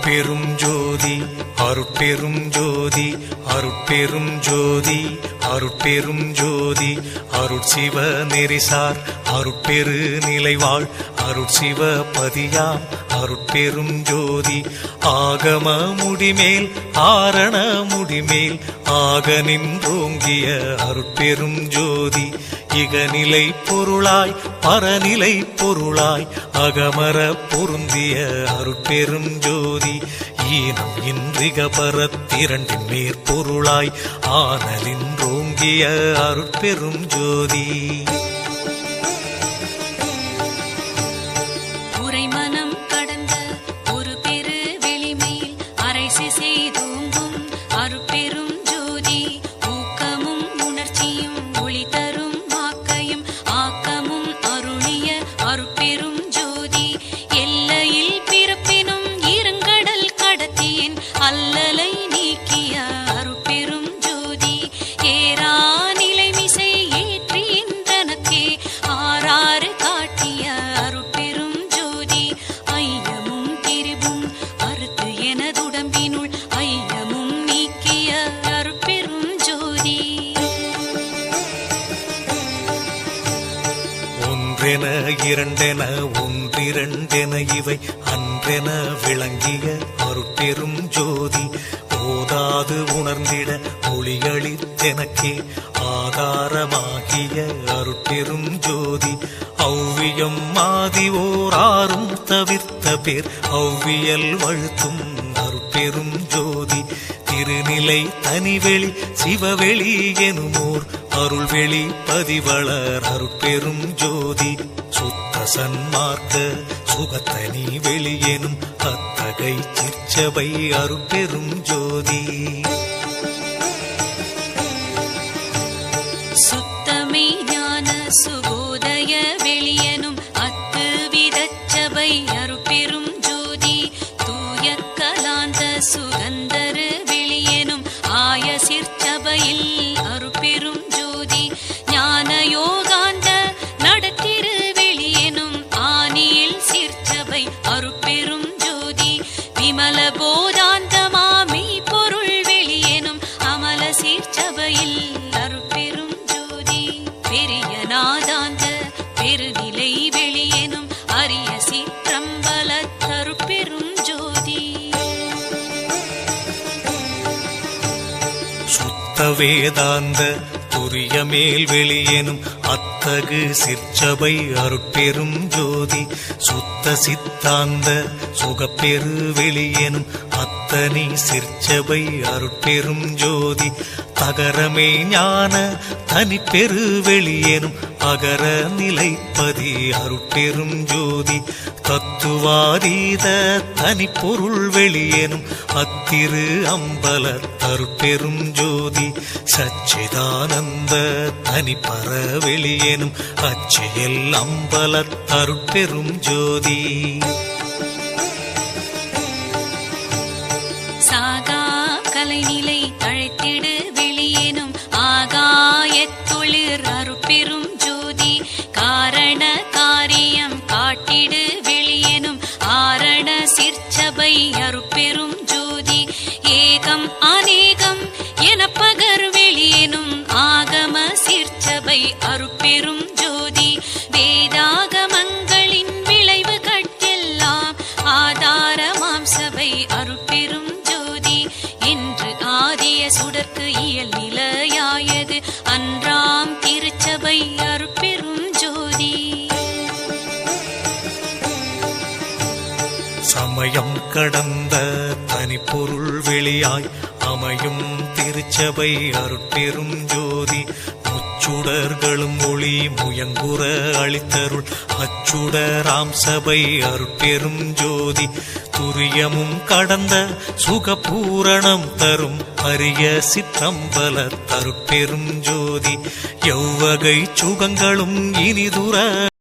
அருட்பெரும் ஜோதி அருட்பெரும் ஜோதி அருட்பெரும் ஜோதி அருட்பெரும் ஜோதி அருட்சிவ நெறிசார் அருட்பெரு நிலைவாழ் அருட்சிவ பதியாம் அருட்பெரும் ஜோதி ஆகம முடிமேல் ஆரண முடிமேல் ஆக நின்றோங்கிய அருட்பெரும் ஜோதி இகநிலை பொருளாய் பரநிலை பொருளாய் அகமர பொருந்திய அருட்பெரும் ஜோதி ஈனம் இன்றிக பரத்திரண்டின் மேற்பொருளாய் ஆனலின்றோங்கிய அருட்பெரும் ஜோதி உரைமனம் கடந்த ஒரு பெரு வெளிமேல் அரைசி செய்தோங்கும் அருட்பெரும் ஜோதி ஊக்கமும் உணர்ச்சியும் ஒளி தரும் வாக்கையும் ஆக்கமும் அருளிய அருட்பெரும் ஜோதி எல்லையில் பிறப்பினும் இருங்கடல் கடத்தியின் அல்லலை நீக்கிய அருட்பெரும் ஜோதி ஏரா நிலைமிசை ஏற்றின்றனக்கே ஆறாறு காட்டிய அருட்பெரும் ஜோதி ஐயமும் திரிவும் அறுத்து எனதுடம்பினுள் ஐயமும் நீக்கிய அருட்பெரும் ஜோதி ஒன்றென இரண்டென ஒன்றிரண்டென இவை அன்றென விளங்கிய அருட்பெரும் ஜோதி ஓதாது உணர்ந்திட ஒளியளித்தெனக்கே ஆதாரமாகிய அருட்பெரும் ஜோதி ஔவியம் மாதி ஓராறும் தவிர்த்த பேர் ஔவியல் வழுத்தும் அருட்பெரும் ஜோதி திருநிலை தனிவெளி சிவவெளி எனுமோர் அருள்வெளி பதிவளர் அருட்பெரும் ஜோதி சுத்த சன்மார்க்க சுகத்தனி வெளியெனும் அத்தகை சிற்சபை அருட்பெரும் ஜோதி சுத்தமே ஞான சுகோதய வெளியனும் அத்து விதச்சபை அருட்பெரும் ஜோதி தூய கலாந்த சுகந்தரு வெளியனும் ஆய சிற்சபையில் அருட்பெரும் ஜோதி ஞான யோகாந்த நடத்திரு வெளியனும் ஆனியில் சிற்சபை அருட்பெரும் ஜோதி விமல போதாந்தமாமை பொருள் வெளியனும் அமல சிற்சபையில் அருட்பெரும் ஜோதி பெரிய நாதாந்த பெருநிலை வெளியனும் அரிய சிற்றம்பல அருட்பெரும் ஜோதி சுத்த வேதாந்த துரிய மேல் வெளியெனும் அத்தகு சிற்சபை அருட்பெரும் ஜோதி சுத்த சித்தாந்த சுகப்பெரு வெளியெனும் அத்தனி சிற்சபை அருட்பெரும் ஜோதி தகரமே ஞான தனிப்பெரு வெளியெனும் அகர நிலைப்பதி அருட்பெரும் ஜோதி தத்துவாதீத தனிப்பொருள் வெளியெனும் அத்திரு அம்பல அருட்பெரும் ஜோதி சச்சிதானந்த தனிப்பர வெளியெனும் அச்சியல் அம்பல அருட்பெரும் ஜோதி சாகா கலைநிலை தழைத்திடு வெளியேனும் ஆகாயத்தொழிற் அருட்பெரும் ஜோதி காரண காரியம் காட்டிடு வெளியேனும் ஆரண சிற்சபை அருட்பெரும் ஜோதி ஏகம் அநேகம் என பகர் வெளியேனும் ஆகம சிற்சபை அருட்பெரும் ஜோதி வேதாகமங்களின் விளைவு கட்டெல்லாம் ஆதாரமாம் சபை அருட்பெரும் ஜோதி என்று ஆதிய சுடர்க்கு இயல் நிலையாயது அன்றாம் திருச்சபை அருட்பெரும் ஜோதி சமயம் கடந்த தனிப்பொருள் வெளியாய் அமையும் திருச்சபை அருட்பெரும் ஜோதி முச்சுடர்களும் ஒளி முயங்குற அளித்தருள் அச்சுடராம் சபை அருட்பெரும் ஜோதி துரியமும் கடந்த சுகபூரணம் தரும் அரிய சிற்றம்பல அருட்பெரும் ஜோதி எவ்வகை சுகங்களும் இனிதுர